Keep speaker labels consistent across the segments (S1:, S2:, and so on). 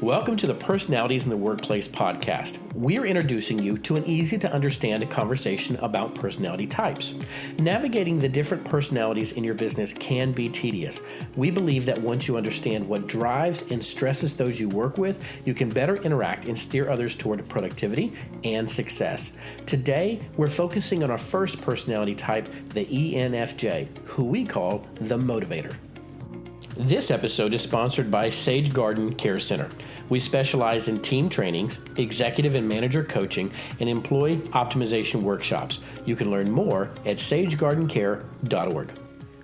S1: Welcome to the Personalities in the Workplace podcast. We're introducing you to an easy-to-understand conversation about personality types. Navigating the different personalities in your business can be tedious. We believe that once you understand what drives and stresses those you work with, you can better interact and steer others toward productivity and success. Today, we're focusing on our first personality type, the ENFJ, who we call the Motivator. This episode is sponsored by Sage Garden Care Center. We specialize in team trainings, executive and manager coaching, and employee optimization workshops. You can learn more at sagegardencare.org.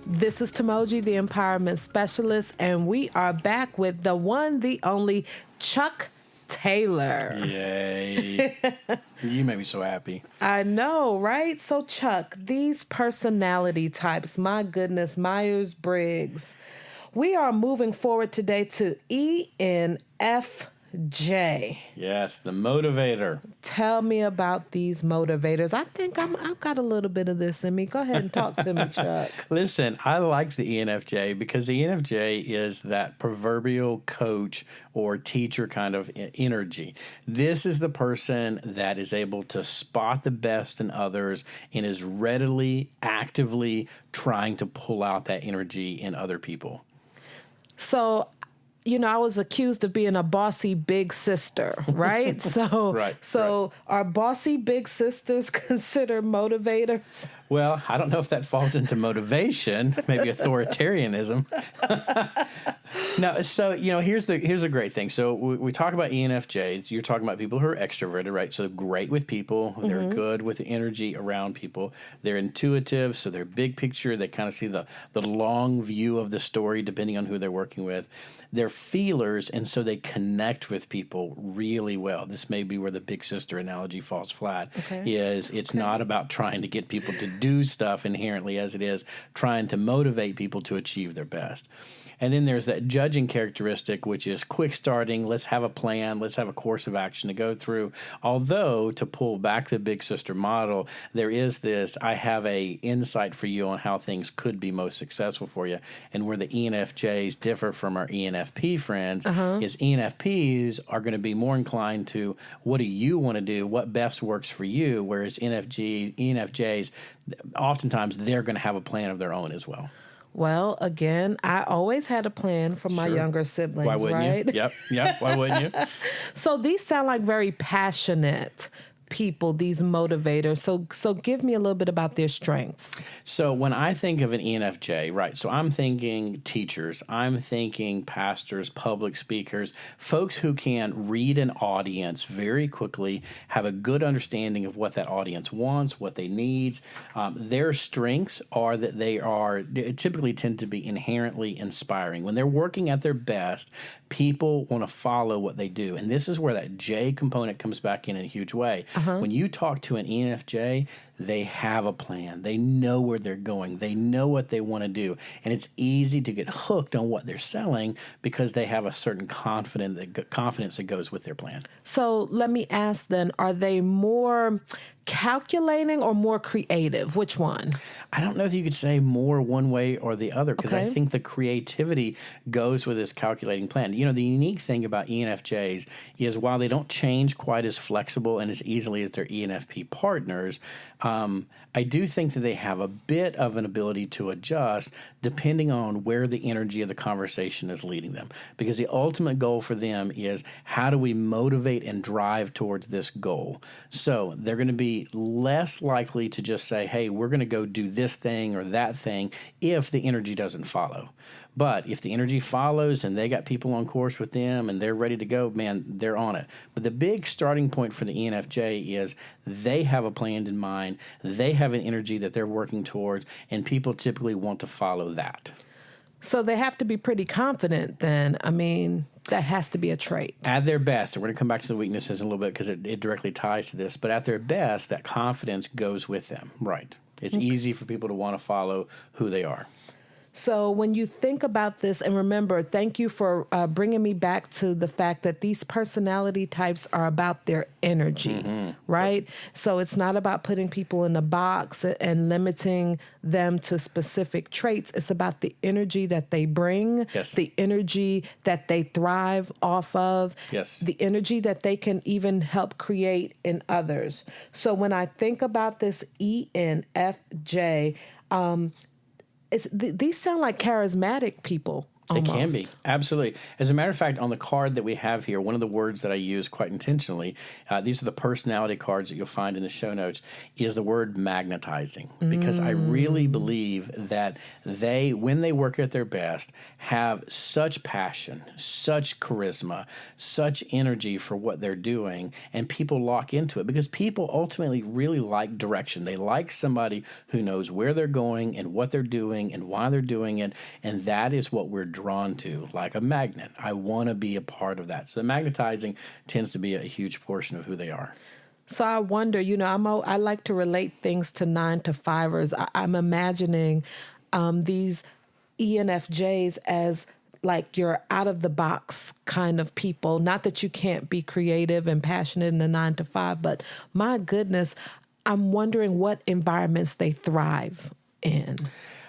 S2: This is Timogi, the Empowerment Specialist, and we are back with the one, the only Chuck Taylor.
S3: Yay. You make me so happy.
S2: I know, right? So, Chuck, these personality types, my goodness, Myers-Briggs. We are moving forward today to ENFJ.
S3: Yes, the Motivator.
S2: Tell me about these motivators. I think I've got a little bit of this in me. Go ahead and talk to me, Chuck.
S3: Listen, I like the ENFJ because the ENFJ is that proverbial coach or teacher kind of energy. This is the person that is able to spot the best in others and is readily, actively trying to pull out that energy in other people.
S2: So, I was accused of being a bossy big sister, right? So are bossy big sisters considered motivators?
S3: Well, I don't know if that falls into motivation, maybe authoritarianism. No, so, here's a great thing. So we talk about ENFJs. You're talking about people who are extroverted, right? So great with people. They're good with the energy around people. They're intuitive, so they're big picture. They kind of see the long view of the story depending on who they're working with. They're feelers, and so they connect with people really well. This may be where the big sister analogy falls flat, It's not about trying to get people to do stuff inherently as it is trying to motivate people to achieve their best. And then there's that judging characteristic, which is quick starting. Let's have a plan. Let's have a course of action to go through. Although, to pull back the big sister model, there is this, I have a insight for you on how things could be most successful for you. And where the ENFJs differ from our ENFP friends is ENFPs are going to be more inclined to what do you want to do, what best works for you, whereas ENFJs, oftentimes they're going to have a plan of their own as well.
S2: Well, again, I always had a plan for my younger siblings,
S3: Why wouldn't
S2: right?
S3: you? Yep. Why wouldn't you?
S2: So these sound like very passionate people, these motivators. So give me a little bit about their strengths.
S3: So when I think of an ENFJ, right, so I'm thinking teachers, I'm thinking pastors, public speakers, folks who can read an audience very quickly, have a good understanding of what that audience wants, what they need. Their strengths are that they typically tend to be inherently inspiring. When they're working at their best, people want to follow what they do. And this is where that J component comes back in a huge way. When you talk to an ENFJ, they have a plan. They know where they're going. They know what they want to do. And it's easy to get hooked on what they're selling because they have a certain confidence that goes with their plan.
S2: So let me ask then, are they more calculating or more creative? Which one?
S3: I don't know if you could say more one way or the other because I think the creativity goes with this calculating plan. The unique thing about ENFJs is while they don't change quite as flexible and as easily as their ENFP partners, I do think that they have a bit of an ability to adjust depending on where the energy of the conversation is leading them. Because the ultimate goal for them is how do we motivate and drive towards this goal? So they're going to be less likely to just say, hey, we're going to go do this thing or that thing if the energy doesn't follow. But if the energy follows and they got people on course with them and they're ready to go, man, they're on it. But the big starting point for the ENFJ is they have a plan in mind, they have an energy that they're working towards, and people typically want to follow that.
S2: So they have to be pretty confident then. I mean, that has to be a trait.
S3: At their best, and we're going to come back to the weaknesses in a little bit because it directly ties to this, but at their best, that confidence goes with them, right? It's easy for people to want to follow who they are.
S2: So when you think about this, and remember, thank you for bringing me back to the fact that these personality types are about their energy, right? Yep. So it's not about putting people in a box and limiting them to specific traits. It's about the energy that they bring, the energy that they thrive off of, the energy that they can even help create in others. So when I think about this ENFJ, these sound like charismatic people.
S3: They
S2: almost.
S3: can be. Absolutely. As a matter of fact, on the card that we have here, one of the words that I use quite intentionally, these are the personality cards that you'll find in the show notes, is the word magnetizing. Because I really believe that they, when they work at their best, have such passion, such charisma, such energy for what they're doing, and people lock into it. Because people ultimately really like direction. They like somebody who knows where they're going and what they're doing and why they're doing it, and that is what we're drawn to, like a magnet. I want to be a part of that. So the magnetizing tends to be a huge portion of who they are.
S2: So I wonder, I like to relate things to 9-to-5ers. I'm imagining these ENFJs as like you're out of the box kind of people. Not that you can't be creative and passionate in a 9-to-5, but my goodness, I'm wondering what environments they thrive in.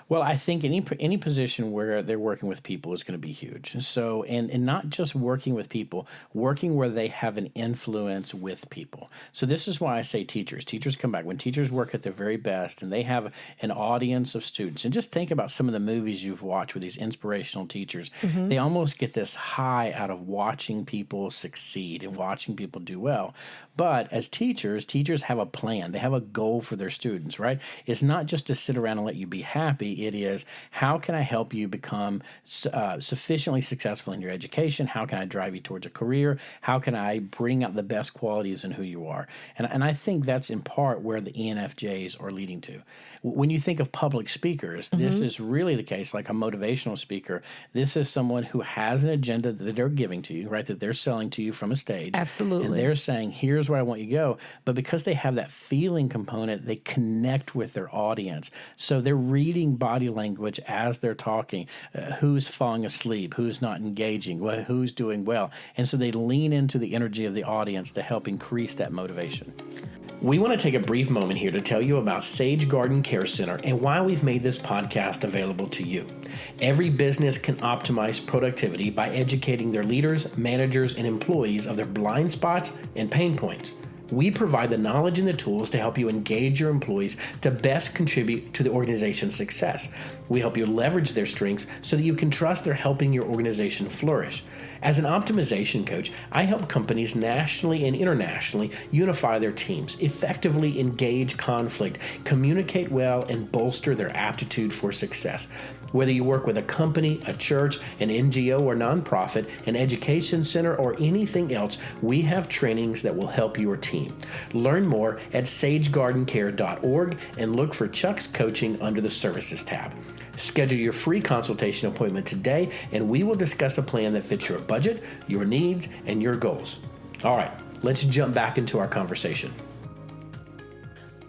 S3: Well, I think any position where they're working with people is going to be huge. So, and not just working with people, working where they have an influence with people. So this is why I say teachers. Teachers come back. When teachers work at their very best and they have an audience of students, and just think about some of the movies you've watched with these inspirational teachers, they almost get this high out of watching people succeed and watching people do well. But as teachers have a plan. They have a goal for their students, right? It's not just to sit around and let you be happy. It is, how can I help you become sufficiently successful in your education? How can I drive you towards a career? How can I bring out the best qualities in who you are? And I think that's in part where the ENFJs are leading to. When you think of public speakers, this is really the case, like a motivational speaker. This is someone who has an agenda that they're giving to you, right, that they're selling to you from a stage.
S2: Absolutely.
S3: And they're saying, here's where I want you to go. But because they have that feeling component, they connect with their audience. So they're reading body language as they're talking, who's falling asleep, who's not engaging, who's doing well. And so they lean into the energy of the audience to help increase that motivation.
S1: We want to take a brief moment here to tell you about Sage Garden Care Center and why we've made this podcast available to you. Every business can optimize productivity by educating their leaders, managers, and employees of their blind spots and pain points. We provide the knowledge and the tools to help you engage your employees to best contribute to the organization's success. We help you leverage their strengths so that you can trust they're helping your organization flourish. As an optimization coach, I help companies nationally and internationally unify their teams, effectively engage conflict, communicate well, and bolster their aptitude for success. Whether you work with a company, a church, an NGO or nonprofit, an education center, or anything else, we have trainings that will help your team. Learn more at sagegardencare.org and look for Chuck's Coaching under the Services tab. Schedule your free consultation appointment today, and we will discuss a plan that fits your budget, your needs, and your goals. All right, let's jump back into our conversation.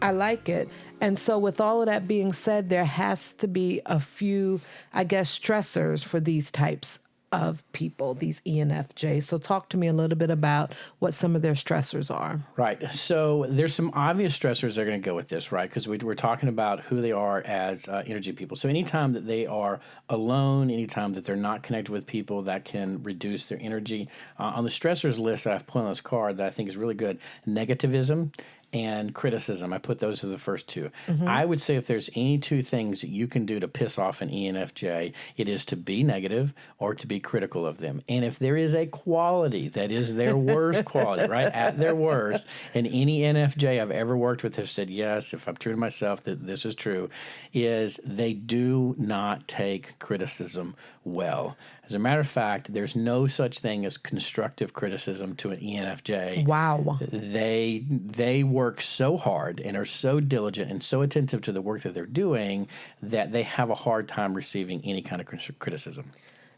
S2: I like it. And so with all of that being said, there has to be a few, stressors for these types of people, these ENFJs. So talk to me a little bit about what some of their stressors are.
S3: Right. So there's some obvious stressors that are going to go with this, right? Because we're talking about who they are as energy people. So anytime that they are alone, anytime that they're not connected with people, that can reduce their energy. On the stressors list that I've put on this card that I think is really good, negativism and criticism. I put those as the first two. I would say if there's any two things that you can do to piss off an ENFJ, it is to be negative or to be critical of them. And if there is a quality that is their worst quality, right, at their worst, and any ENFJ I've ever worked with have said, yes, if I'm true to myself, that this is true, is they do not take criticism well. As a matter of fact, there's no such thing as constructive criticism to an ENFJ.
S2: Wow.
S3: They work so hard and are so diligent and so attentive to the work that they're doing that they have a hard time receiving any kind of criticism.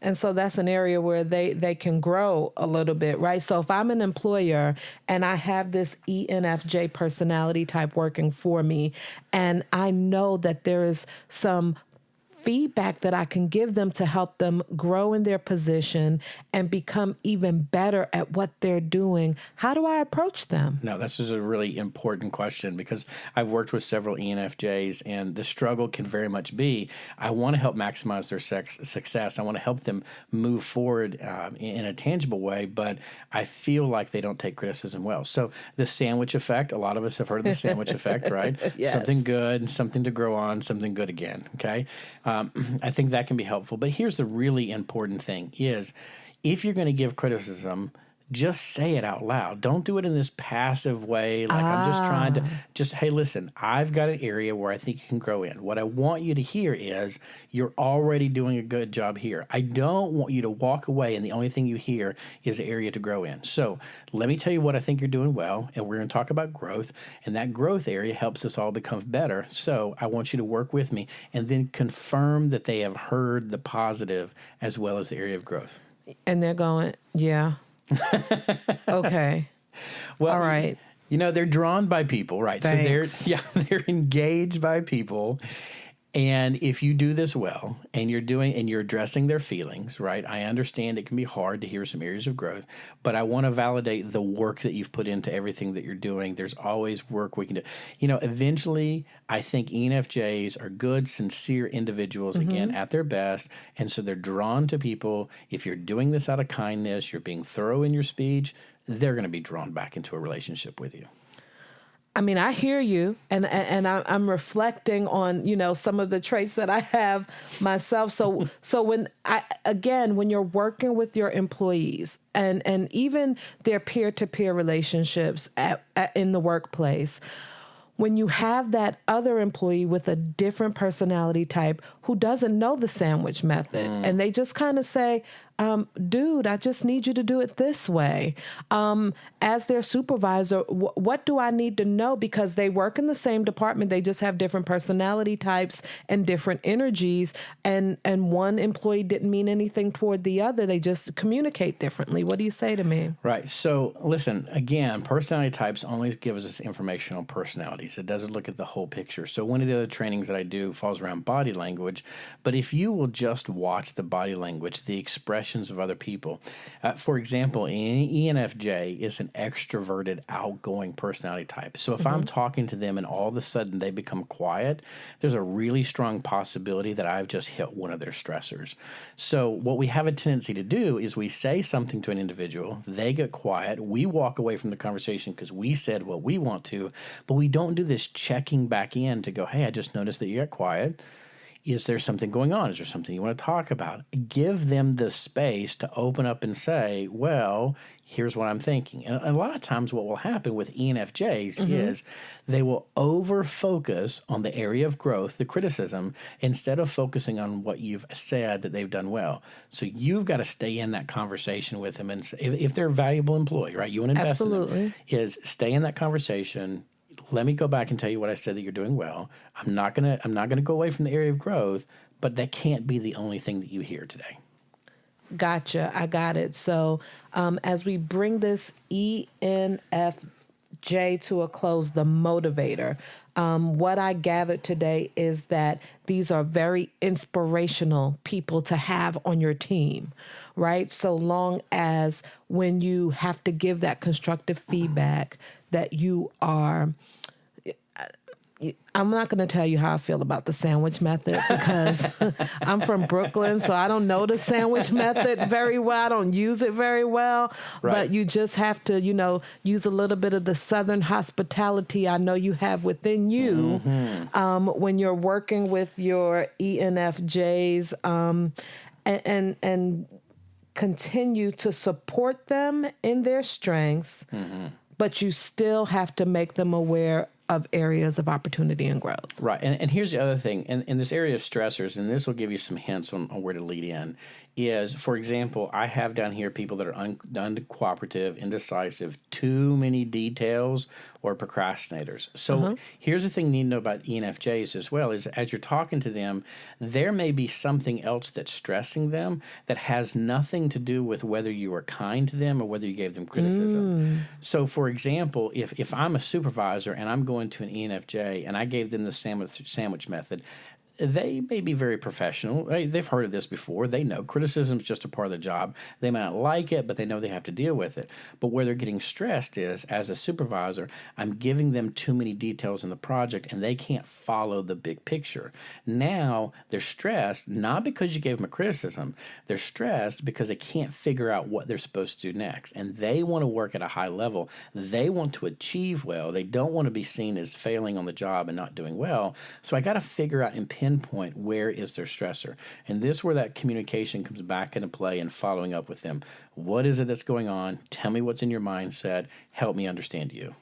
S2: And so that's an area where they can grow a little bit, right? So if I'm an employer and I have this ENFJ personality type working for me, and I know that there is some feedback that I can give them to help them grow in their position and become even better at what they're doing, how do I approach them?
S3: No, this is a really important question because I've worked with several ENFJs, and the struggle can very much be, I want to help maximize their success. I want to help them move forward in a tangible way, but I feel like they don't take criticism well. So the sandwich effect, a lot of us have heard of the sandwich effect, right?
S2: Yes.
S3: Something good, something to grow on, something good again, okay? I think that can be helpful. But here's the really important thing is, if you're going to give criticism, just say it out loud. Don't do it in this passive way. Like I'm just trying to hey, listen, I've got an area where I think you can grow in. What I want you to hear is you're already doing a good job here. I don't want you to walk away and the only thing you hear is the area to grow in. So let me tell you what I think you're doing well, and we're going to talk about growth, and that growth area helps us all become better. So I want you to work with me and then confirm that they have heard the positive as well as the area of growth.
S2: And they're going, yeah. Okay.
S3: Well,
S2: all right.
S3: You know, they're drawn by people, right?
S2: Thanks.
S3: So they're engaged by people. And if you do this well and you're addressing their feelings, right? I understand it can be hard to hear some areas of growth, but I want to validate the work that you've put into everything that you're doing. There's always work we can do. You know, eventually I think ENFJs are good, sincere individuals, again, at their best. And so they're drawn to people. If you're doing this out of kindness, you're being thorough in your speech, they're going to be drawn back into a relationship with you.
S2: I mean, I hear you, and I'm reflecting on, you know, some of the traits that I have myself. So when you're working with your employees and even their peer-to-peer relationships in the workplace, when you have that other employee with a different personality type who doesn't know the sandwich method, and they just kind of say, dude, I just need you to do it this way. As their supervisor, what do I need to know? Because they work in the same department. They just have different personality types and different energies. And one employee didn't mean anything toward the other. They just communicate differently. What do you say to me?
S3: Right. So listen, again, personality types only gives us information on personalities. It doesn't look at the whole picture. So one of the other trainings that I do falls around body language. But if you will just watch the body language, the expression of other people. For example, an ENFJ is an extroverted, outgoing personality type. So if I'm talking to them and all of a sudden they become quiet, there's a really strong possibility that I've just hit one of their stressors. So what we have a tendency to do is we say something to an individual, they get quiet, we walk away from the conversation because we said what we want to, but we don't do this checking back in to go, hey, I just noticed that you got quiet. Is there something going on? Is there something you want to talk about? Give them the space to open up and say, well, here's what I'm thinking. And a lot of times what will happen with ENFJs is they will over-focus on the area of growth, the criticism, instead of focusing on what you've said that they've done well. So you've got to stay in that conversation with them. And if they're a valuable employee, right, you want to invest in them, is stay in that conversation. Let me go back and tell you what I said that you're doing well. I'm not gonna go away from the area of growth, but that can't be the only thing that you hear today.
S2: Gotcha. I got it. So as we bring this ENFJ to a close, the motivator, what I gathered today is that these are very inspirational people to have on your team, right? So long as when you have to give that constructive feedback that you are... I'm not going to tell you how I feel about the sandwich method because I'm from Brooklyn, so I don't know the sandwich method very well. I don't use it very well, but you just have to, use a little bit of the Southern hospitality I know you have within you when you're working with your ENFJs and continue to support them in their strengths, but you still have to make them aware of areas of opportunity and growth.
S3: Right. And here's the other thing. In this area of stressors, and this will give you some hints on where to lead in, is, for example, I have down here people that are uncooperative, indecisive, too many details, or procrastinators. So here's the thing you need to know about ENFJs as well, is as you're talking to them, there may be something else that's stressing them that has nothing to do with whether you were kind to them or whether you gave them criticism. So, for example, if I'm a supervisor and I'm going to an ENFJ and I gave them the sandwich method, they may be very professional. They've heard of this before. They know criticism is just a part of the job. They might not like it, but they know they have to deal with it. But where they're getting stressed is, as a supervisor, I'm giving them too many details in the project and they can't follow the big picture. Now they're stressed, not because you gave them a criticism. They're stressed because they can't figure out what they're supposed to do next. And they want to work at a high level. They want to achieve well. They don't want to be seen as failing on the job and not doing well. So I got to figure out and pinpoint where is their stressor. And this is where that communication comes back into play and following up with them. What is it that's going on? Tell me what's in your mindset. Help me understand you.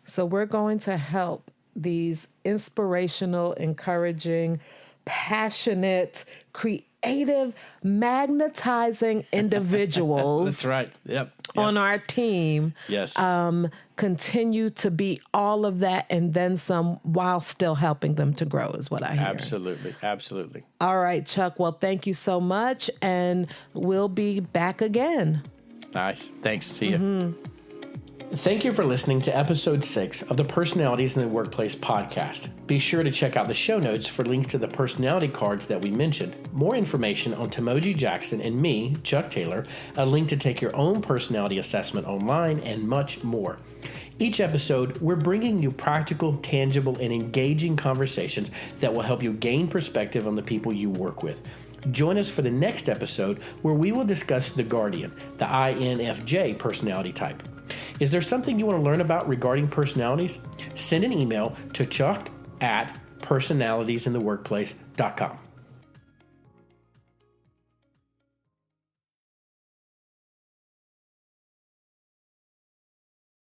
S2: So we're going to help these inspirational, encouraging, passionate, creative, magnetizing individuals.
S3: That's right. Yep.
S2: On our team.
S3: Yes.
S2: Continue to be all of that and then some while still helping them to grow is what I hear.
S3: Absolutely. Absolutely.
S2: All right, Chuck. Well, thank you so much. And we'll be back again.
S3: Nice. Thanks. See you.
S1: Thank you for listening to episode 6 of the Personalities in the Workplace podcast. Be sure to check out the show notes for links to the personality cards that we mentioned, more information on Timogi Jackson and me, Chuck Taylor, a link to take your own personality assessment online, and much more. Each episode, we're bringing you practical, tangible, and engaging conversations that will help you gain perspective on the people you work with. Join us for the next episode where we will discuss the Guardian, the ENFJ personality type. Is there something you want to learn about regarding personalities? Send an email to chuck@personalitiesintheworkplace.com.